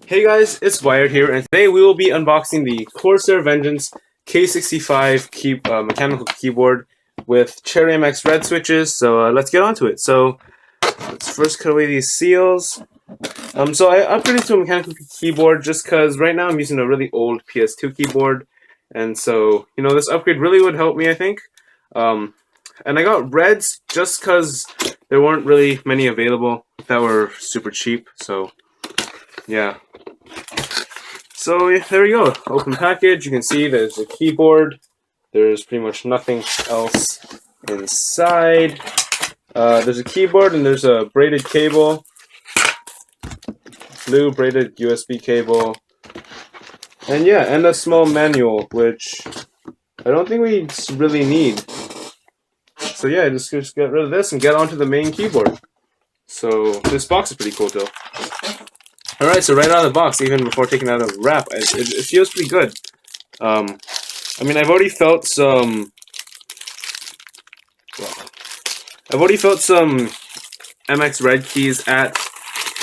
Hey guys, it's Wired here, and today we will be unboxing the Corsair Vengeance K65 mechanical keyboard with Cherry MX red switches. So let's get onto it. So let's first cut away these seals. So I upgraded to a mechanical keyboard just because right now I'm using a really old PS2 keyboard, and so this upgrade really would help me, I think. And I got reds just because there weren't really many available that were super cheap. So yeah. So there we go. Open package. You can see there's a keyboard. There's pretty much nothing else inside. There's a keyboard and there's a braided cable, blue braided USB cable, and yeah, and a small manual, which I don't think we really need. So yeah, just get rid of this and get onto the main keyboard. So this box is pretty cool though. Alright, so right out of the box, even before taking out a wrap, it feels pretty good. I mean, I've already felt some MX Red keys at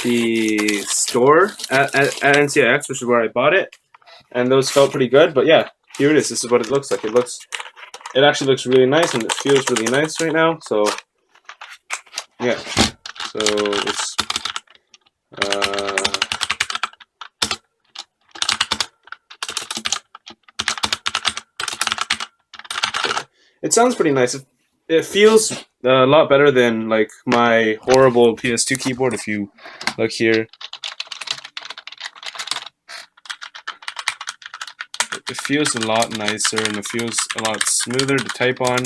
the store at NCIX, which is where I bought it, and those felt pretty good. But yeah, here it is. This is what it looks like. It actually looks really nice, and it feels really nice right now. So yeah, so it's it sounds pretty nice. It feels a lot better than like my horrible PS2 keyboard. If you look here, it feels a lot nicer and it feels a lot smoother to type on.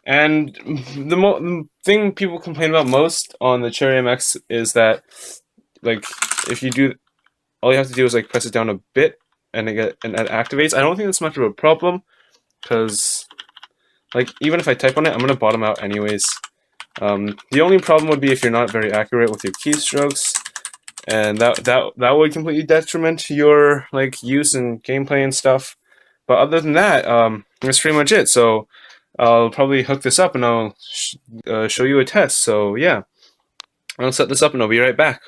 And the thing people complain about most on the Cherry MX is that, like, if you do, all you have to do is like press it down a bit and it activates. I don't think that's much of a problem because, like, even if I type on it, I'm gonna bottom out anyways. The only problem would be if you're not very accurate with your keystrokes, and that would completely detriment your like use and gameplay and stuff. But other than that, that's pretty much it. So I'll probably hook this up and I'll show you a test. So yeah, I'll set this up and I'll be right back.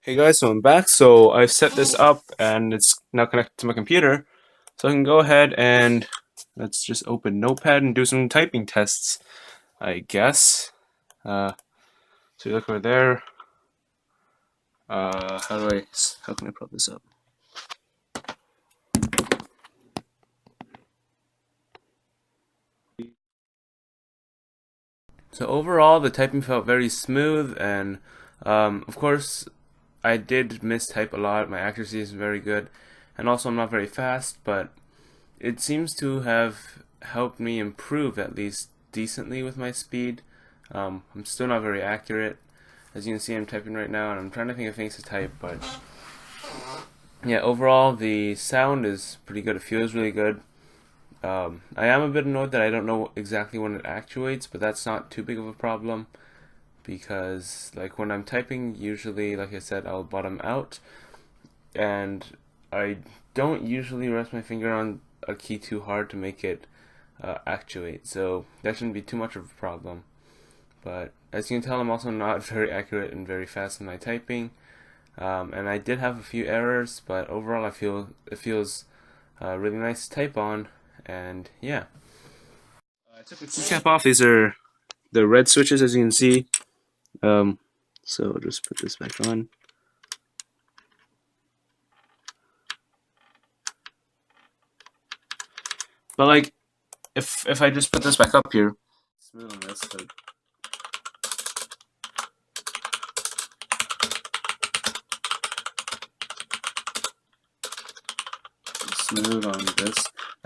Hey guys, so I'm back. So I've set this up and it's now connected to my computer. So I can go ahead and let's just open Notepad and do some typing tests, I guess. So you look over there. How can I prop this up? So overall, the typing felt very smooth, and of course, I did mistype a lot. My accuracy isn't very good, and also I'm not very fast, but it seems to have helped me improve at least decently with my speed. I'm still not very accurate. As you can see, I'm typing right now, and I'm trying to think of things to type, but yeah, overall, the sound is pretty good. It feels really good. I am a bit annoyed that I don't know exactly when it actuates, but that's not too big of a problem because, like, when I'm typing, usually, like I said, I'll bottom out, and I don't usually rest my finger on a key too hard to make it actuate, so that shouldn't be too much of a problem. But as you can tell, I'm also not very accurate and very fast in my typing, and I did have a few errors, but overall I feel it feels really nice to type on. And yeah, I took the keycap off. These are the red switches, as you can see. So I'll just put this back on. But like, if I just put this back up here, smooth on this, but smooth on this.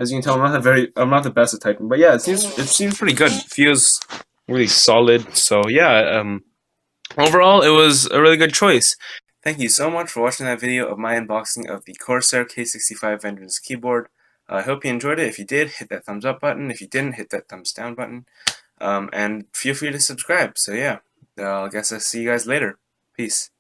As you can tell, I'm not the best at typing, but yeah, it seems pretty good. It feels really solid. So yeah, overall, it was a really good choice. Thank you so much for watching that video of my unboxing of the Corsair K65 Vengeance keyboard. I hope you enjoyed it. If you did, hit that thumbs up button. If you didn't, hit that thumbs down button. And feel free to subscribe. So yeah, I guess I'll see you guys later. Peace.